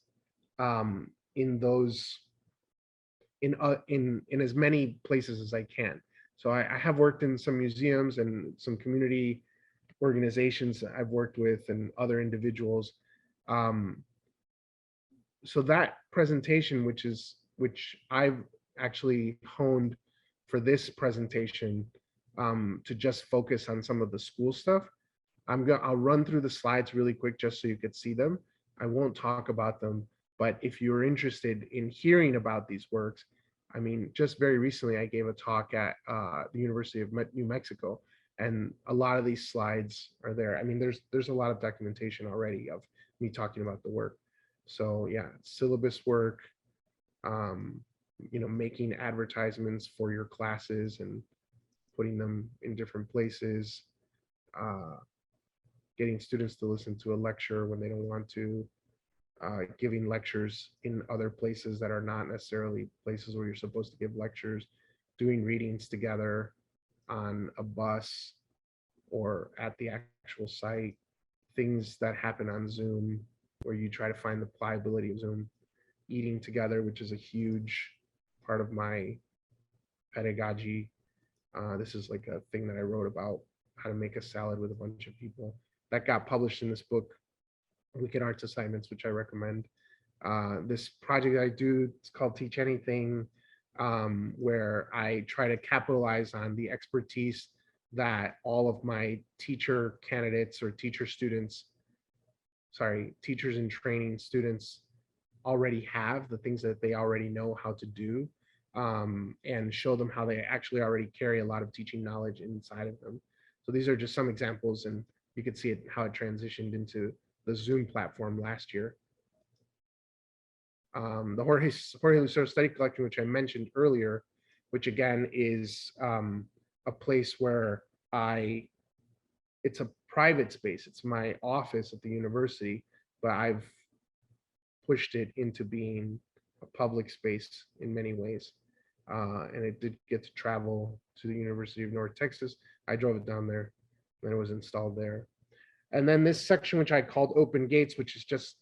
in those in as many places as I can. So I have worked in some museums and some community organizations I've worked with and other individuals. So that presentation, which I've actually honed for this presentation to just focus on some of the school stuff. I'll run through the slides really quick just so you could see them. I won't talk about them, but if you're interested in hearing about these works, I mean, just very recently I gave a talk at the University of New Mexico, and a lot of these slides are there. I mean, there's a lot of documentation already of me talking about the work. So yeah, syllabus work, making advertisements for your classes and putting them in different places, getting students to listen to a lecture when they don't want to, giving lectures in other places that are not necessarily places where you're supposed to give lectures, doing readings together on a bus or at the actual site, things that happen on Zoom where you try to find the pliability of Zoom, eating together, which is a huge part of my pedagogy. This is like a thing that I wrote about how to make a salad with a bunch of people that got published in this book, Wicked Arts Assignments, which I recommend. This project I do, it's called Teach Anything, where I try to capitalize on the expertise that all of my teacher candidates or teachers in training students already have, the things that they already know how to do, and show them how they actually already carry a lot of teaching knowledge inside of them. So these are just some examples, and you could see how it transitioned into the Zoom platform last year. The Jorge Lucero Study Collection, which I mentioned earlier, which again is a place where it's a private space. It's my office at the university, but I've pushed it into being a public space in many ways. And it did get to travel to the University of North Texas. I drove it down there and it was installed there. And then this section, which I called Open Gates, which is just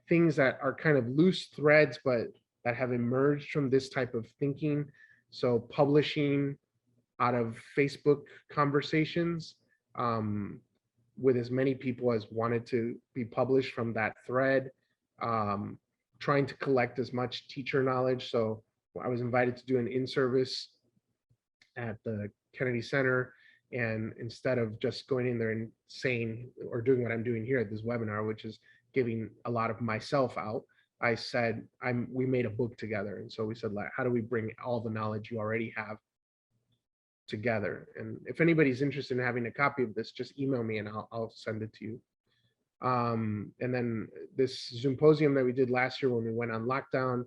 things that are kind of loose threads, but that have emerged from this type of thinking. So publishing out of Facebook conversations with as many people as wanted to be published from that thread, trying to collect as much teacher knowledge. So I was invited to do an in-service at the Kennedy Center. And instead of just going in there and saying or doing what I'm doing here at this webinar, which is giving a lot of myself out, I said, we made a book together. And so we said, like, how do we bring all the knowledge you already have together? And if anybody's interested in having a copy of this, just email me and I'll send it to you. And then this symposium that we did last year when we went on lockdown,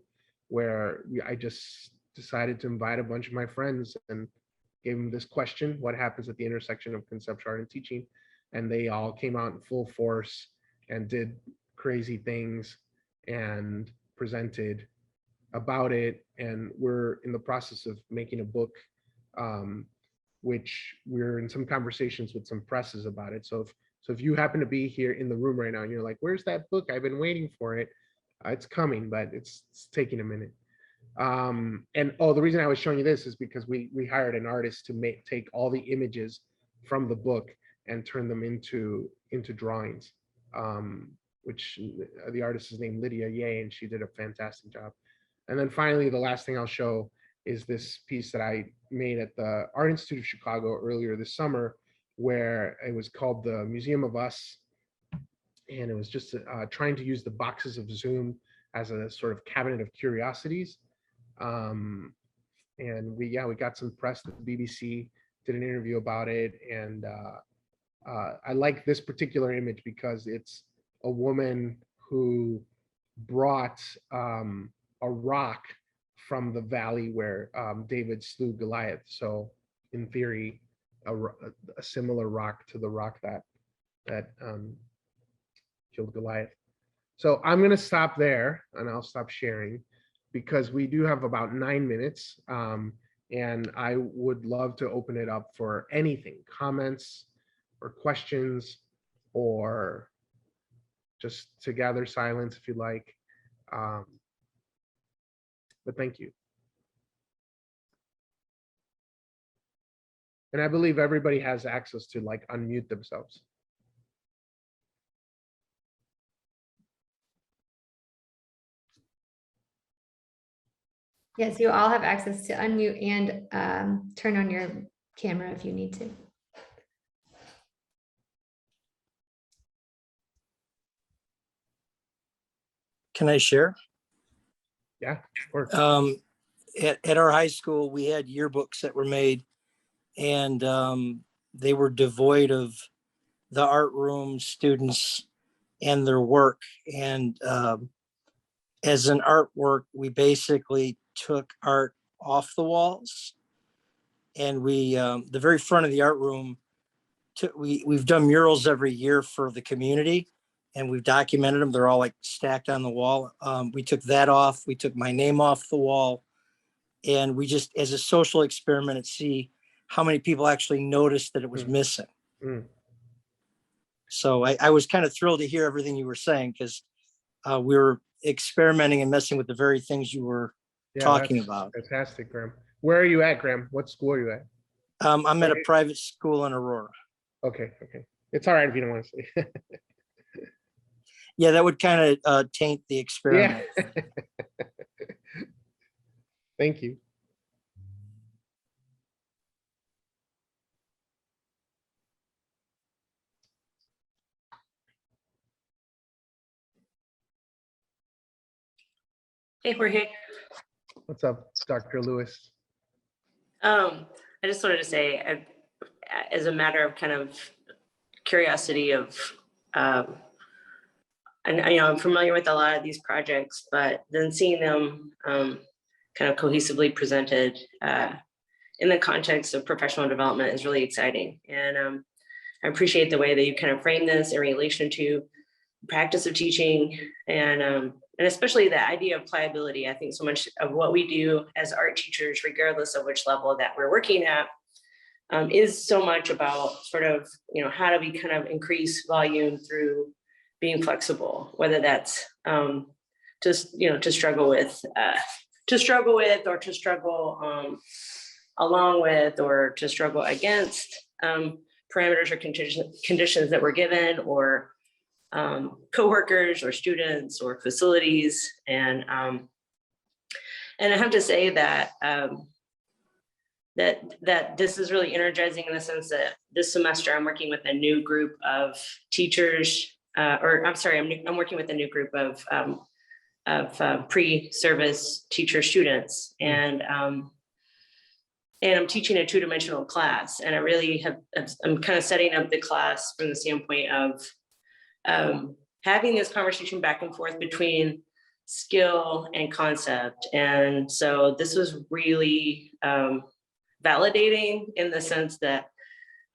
where I just decided to invite a bunch of my friends and gave them this question: what happens at the intersection of conceptual art and teaching? And they all came out in full force and did crazy things and presented about it. And we're in the process of making a book, which we're in some conversations with some presses about it. So if you happen to be here in the room right now and you're like, where's that book? I've been waiting for it. It's coming, but it's taking a minute. And the reason I was showing you this is because we hired an artist to take all the images from the book and turn them into drawings, which the artist is named Lydia Ye, and she did a fantastic job. And then finally, the last thing I'll show is this piece that I made at the Art Institute of Chicago earlier this summer, where it was called the Museum of Us. And it was just trying to use the boxes of Zoom as a sort of cabinet of curiosities. And we got some press. The BBC did an interview about it. And I like this particular image because it's a woman who brought a rock from the valley where David slew Goliath. So in theory, a similar rock to the rock that killed Goliath. So I'm going to stop there and I'll stop sharing because we do have about 9 minutes. And I would love to open it up for anything, comments or questions, or just to gather silence if you like. But thank you. And I believe everybody has access to like unmute themselves. Yes, you all have access to unmute and turn on your camera if you need to. Can I share? Yeah, of course. At our high school, we had yearbooks that were made, and they were devoid of the art room students and their work. And as an artwork, we basically took art off the walls, and we the very front of the art room, we've done murals every year for the community, and we've documented them. They're all like stacked on the wall. We took that off. We took my name off the wall, and we just, as a social experiment, to see how many people actually noticed that it was missing. So I was kind of thrilled to hear everything you were saying, because we were experimenting and messing with the very things you were talking about. Fantastic, Graham. Where are you at, Graham? What school are you at? I'm at a private school in Aurora. Okay. It's all right if you don't want to say. Yeah, that would kind of taint the experiment. Yeah. Thank you. Hey, Jorge. What's up, Dr. Lewis? I just wanted to say, as a matter of kind of curiosity of, and I'm familiar with a lot of these projects, but then seeing them kind of cohesively presented in the context of professional development is really exciting. And I appreciate the way that you kind of frame this in relation to practice of teaching, and especially the idea of pliability. I think so much of what we do as art teachers, regardless of which level that we're working at, is so much about sort of, how do we kind of increase volume through being flexible, whether that's just, to struggle with, or to struggle along with, or to struggle against parameters or conditions that we're given, or coworkers or students or facilities. And I have to say that that this is really energizing in the sense that this semester I'm working with a new group of teachers, I'm working with a new group of pre-service teacher students, and I'm teaching a two-dimensional class, and I really I'm kind of setting up the class from the standpoint of having this conversation back and forth between skill and concept. And so this was really validating in the sense that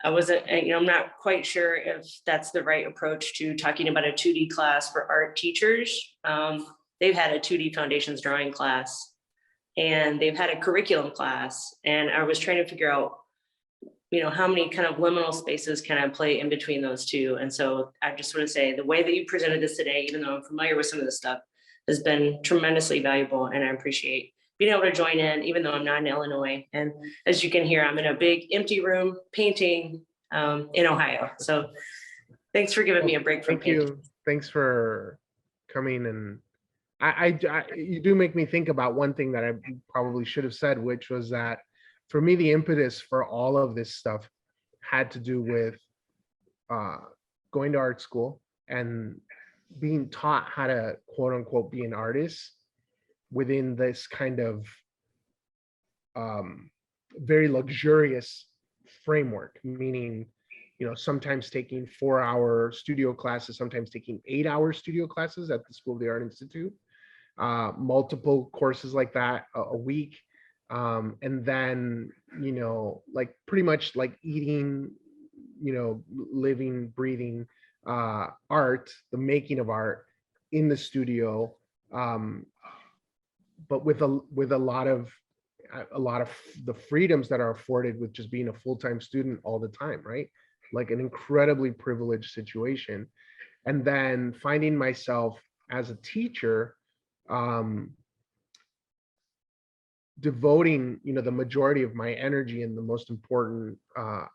I wasn't, I'm not quite sure if that's the right approach to talking about a 2D class for art teachers. They've had a 2D foundations drawing class, and they've had a curriculum class. And I was trying to figure out, how many kind of liminal spaces can I play in between those two? And so I just want to say the way that you presented this today, even though I'm familiar with some of this stuff, has been tremendously valuable. And I appreciate being able to join in, even though I'm not in Illinois. And as you can hear, I'm in a big empty room painting in Ohio. So thanks for giving me a break from painting. Thank you. Thanks for coming. And you do make me think about one thing that I probably should have said, which was that for me, the impetus for all of this stuff had to do with going to art school and being taught how to, quote unquote, be an artist within this kind of very luxurious framework, meaning, sometimes taking 4-hour studio classes, sometimes taking 8-hour studio classes at the School of the Art Institute, multiple courses like that a week. And then, like pretty much like eating, living, breathing art, the making of art in the studio, but with a lot of the freedoms that are afforded with just being a full-time student all the time, right? Like an incredibly privileged situation. And then finding myself as a teacher, devoting the majority of my energy and the most important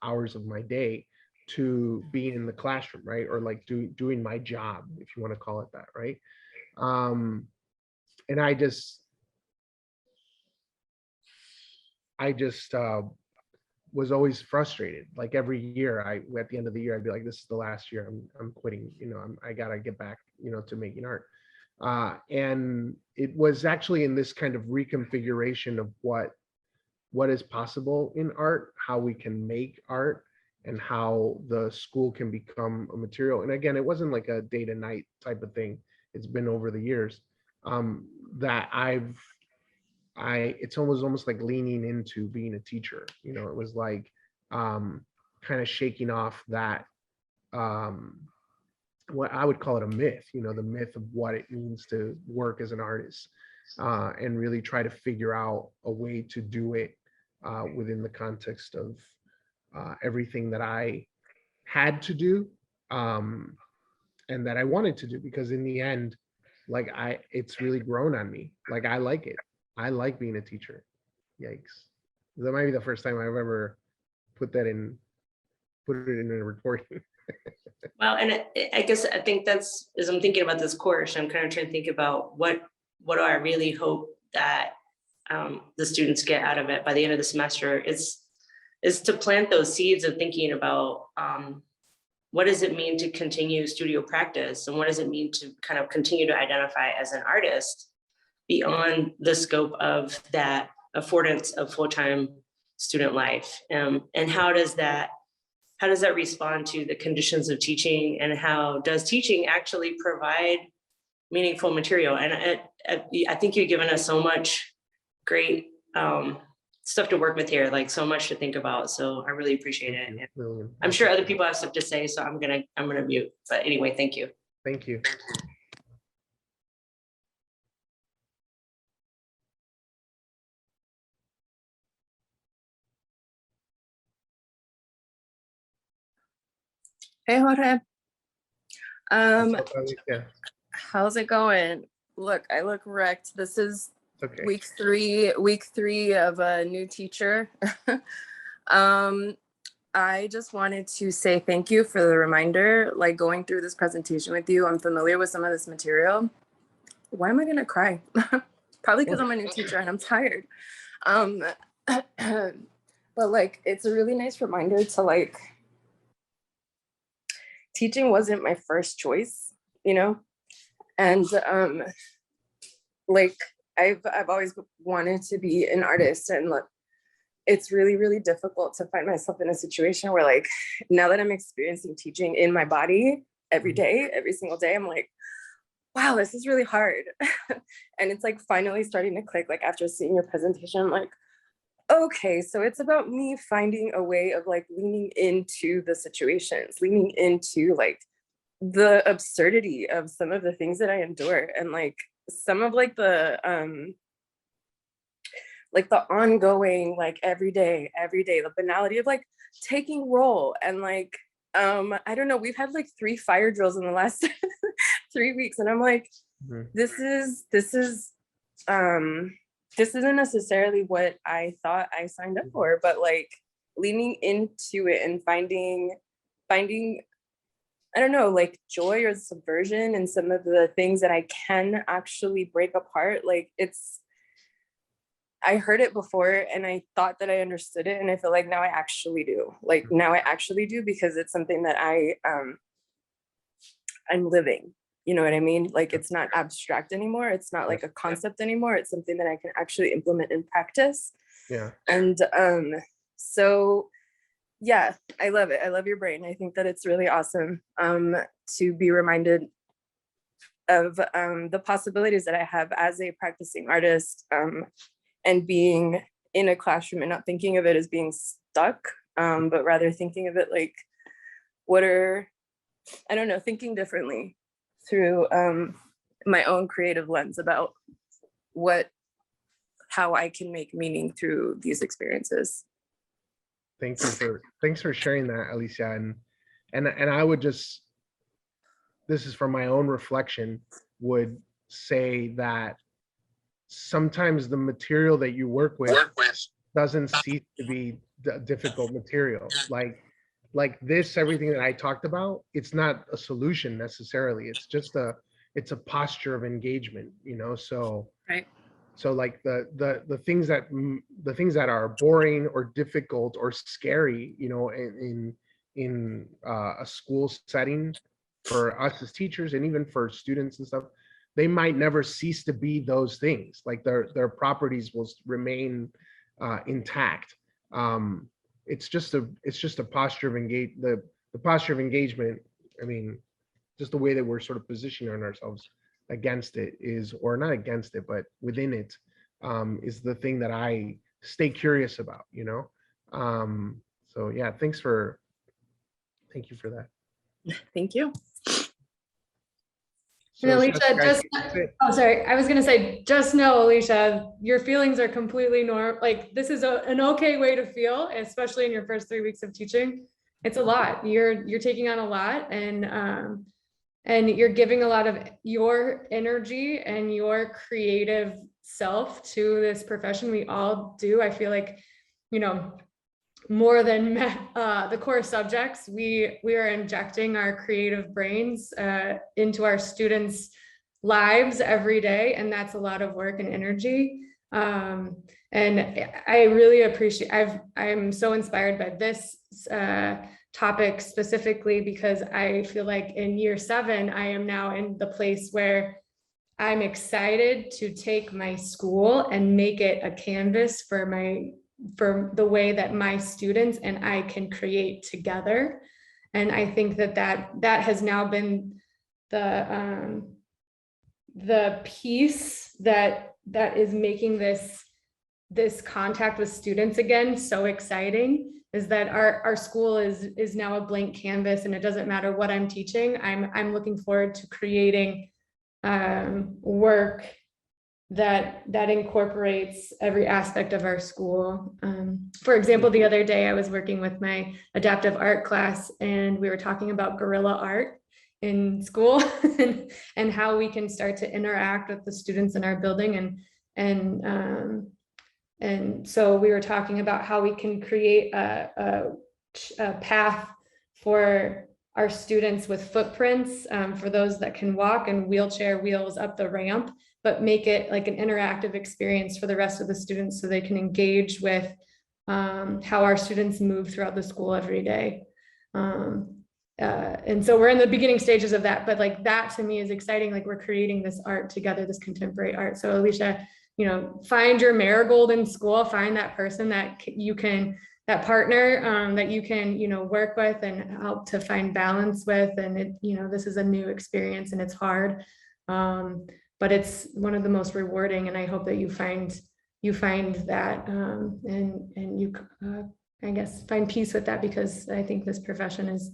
hours of my day to being in the classroom, right? Or like doing my job, if you want to call it that, right? And I just was always frustrated. Like every year, at the end of the year, I'd be like, this is the last year, I'm quitting, I gotta get back, to making art. And it was actually in this kind of reconfiguration of what is possible in art, how we can make art, and how the school can become a material. And again, it wasn't like a day to night type of thing. It's been over the years that it's almost like leaning into being a teacher. It was like kind of shaking off that what I would call it a myth, the myth of what it means to work as an artist, and really try to figure out a way to do it within the context of everything that I had to do and that I wanted to do, because in the end, like it's really grown on me. Like I like it. I like being a teacher. Yikes. That might be the first time I've ever put it in a recording. Well, and I guess I think that's, as I'm thinking about this course, I'm kind of trying to think about what do I really hope that the students get out of it by the end of the semester is to plant those seeds of thinking about what does it mean to continue studio practice, and what does it mean to kind of continue to identify as an artist beyond the scope of that affordance of full-time student life, and how does that respond to the conditions of teaching, and how does teaching actually provide meaningful material? And I think you've given us so much great stuff to work with here, like so much to think about. So I really appreciate it. I'm sure other people have stuff to say, so I'm gonna mute. But anyway, thank you. Thank you. Hey, Jorge. What's up, Alicia? How's it going? Look, I look wrecked. This is Okay. week three of a new teacher. I just wanted to say thank you for the reminder. Like going through this presentation with you, I'm familiar with some of this material. Why am I gonna cry? Probably because I'm a new teacher and I'm tired. But like, it's a really nice reminder to like, teaching wasn't my first choice, you know? And like I've always wanted to be an artist, and look, it's really, really difficult to find myself in a situation where like, now that I'm experiencing teaching in my body every day, every single day, I'm like, wow, this is really hard. And it's like finally starting to click, like after seeing your presentation, I'm like, okay, so it's about me finding a way of like leaning into the situations, leaning into like the absurdity of some of the things that I endure, and like some of like the ongoing, like every day, the banality of like taking roll. And like, I don't know, we've had like 3 fire drills in the last 3 weeks. And I'm like, this isn't necessarily what I thought I signed up for, but like leaning into it and finding, I don't know, like joy or subversion in some of the things that I can actually break apart. Like I heard it before and I thought that I understood it. And I feel like now I actually do. Like now I actually do, because it's something that I'm living. You know what I mean? Like it's not abstract anymore. It's not like a concept anymore. It's something that I can actually implement in practice. Yeah. And so yeah, I love it. I love your brain. I think that it's really awesome to be reminded of the possibilities that I have as a practicing artist, and being in a classroom and not thinking of it as being stuck, but rather thinking of it like, I don't know, thinking differently through my own creative lens about how I can make meaning through these experiences. Thanks for sharing that, Alicia. And I would just, this is from my own reflection, would say that sometimes the material that you work with doesn't cease to be difficult material. Like this, everything that I talked about, it's not a solution necessarily. It's just it's a posture of engagement, you know? So right. So like the things that are boring or difficult or scary, you know, in a school setting for us as teachers and even for students and stuff, they might never cease to be those things. Like their properties will remain intact. It's just a posture of the posture of engagement. I mean, just the way that we're sort of positioning ourselves against it is, or not against it, but within it, is the thing that I stay curious about, you know? So yeah, thank you for that. Thank you. And Alicia, sorry, I was gonna say, just know, Alicia, your feelings are completely normal. Like this is an okay way to feel, especially in your first 3 weeks of teaching. It's a lot. You're taking on a lot, and you're giving a lot of your energy and your creative self to this profession. We all do. I feel like, you know, more than the core subjects, we are injecting our creative brains into our students' lives every day, and that's a lot of work and energy. And I really appreciate. I'm so inspired by this topic specifically, because I feel like in year 7, I am now in the place where I'm excited to take my school and make it a canvas for the way that my students and I can create together. And I think that has now been the piece that is making this contact with students again so exciting, is that our school is now a blank canvas, and it doesn't matter what I'm teaching. I'm looking forward to creating work that incorporates every aspect of our school. For example, the other day I was working with my adaptive art class and we were talking about guerrilla art in school and how we can start to interact with the students in our building. And so we were talking about how we can create a path for our students with footprints, for those that can walk, and wheelchair wheels up the ramp, but make it like an interactive experience for the rest of the students so they can engage with how our students move throughout the school every day. And so we're in the beginning stages of that, but like that to me is exciting. Like we're creating this art together, this contemporary art. So Alicia, you know, find your marigold in school, find that person that you can, that partner that you can, you know, work with and help to find balance with. And it, you know, this is a new experience and it's hard, but it's one of the most rewarding. And I hope that you find that and you, I guess, find peace with that, because I think this profession is,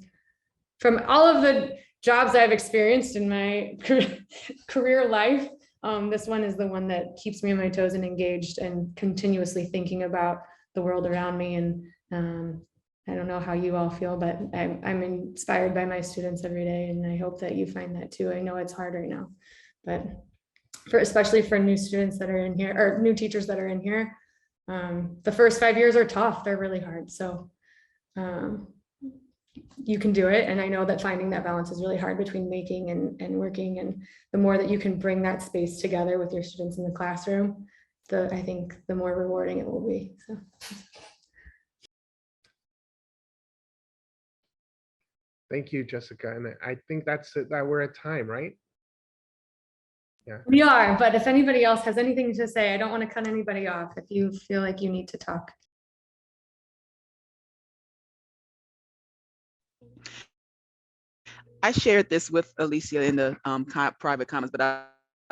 from all of the jobs I've experienced in my career life, this one is the one that keeps me on my toes and engaged and continuously thinking about the world around me. And I don't know how you all feel, but I'm inspired by my students every day, and I hope that you find that too. I know it's hard right now, but especially for new students that are in here, or new teachers that are in here, the first 5 years are tough. They're really hard. So you can do it. And I know that finding that balance is really hard between making and working. And the more that you can bring that space together with your students in the classroom, I think the more rewarding it will be. So. Thank you, Jessica. And I think that's it, that we're at time, right? Yeah. We are, but if anybody else has anything to say, I don't want to cut anybody off if you feel like you need to talk. I shared this with Alicia in the private comments, but I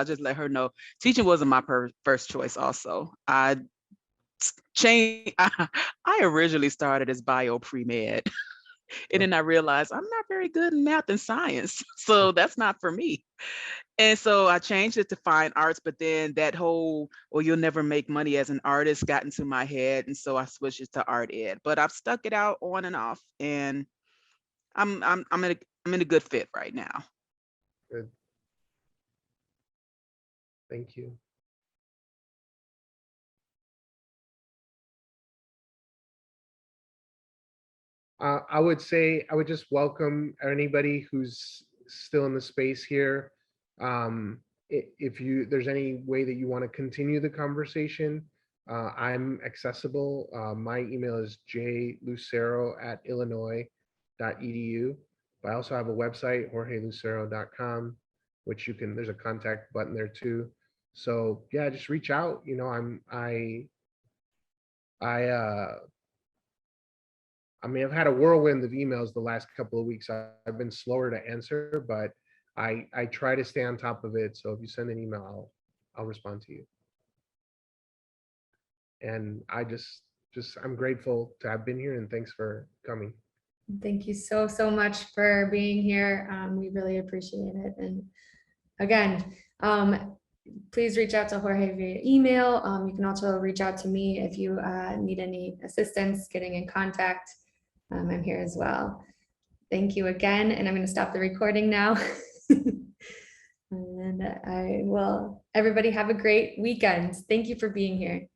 just let her know teaching wasn't my first choice. Also, I originally started as bio pre-med, and then I realized I'm not very good in math and science, so that's not for me. And so I changed it to fine arts, but then that whole, well, you'll never make money as an artist got into my head, and so I switched it to art ed. But I've stuck it out on and off, and I'm in a good fit right now. Good. Thank you. I would say I would just welcome anybody who's still in the space here. If there's any way that you want to continue the conversation, I'm accessible. My email is jlucero@illinois.edu. But I also have a website, jorgelucero.com, which you can, there's a contact button there too. So yeah, just reach out. You know, I mean, I've had a whirlwind of emails the last couple of weeks. I've been slower to answer, but I try to stay on top of it. So if you send an email, I'll respond to you. And I I'm grateful to have been here, and thanks for coming. Thank you so much for being here. We really appreciate it. And again, please reach out to Jorge via email. You can also reach out to me if you need any assistance getting in contact. I'm here as well. Thank you again. And I'm going to stop the recording now. And everybody have a great weekend. Thank you for being here.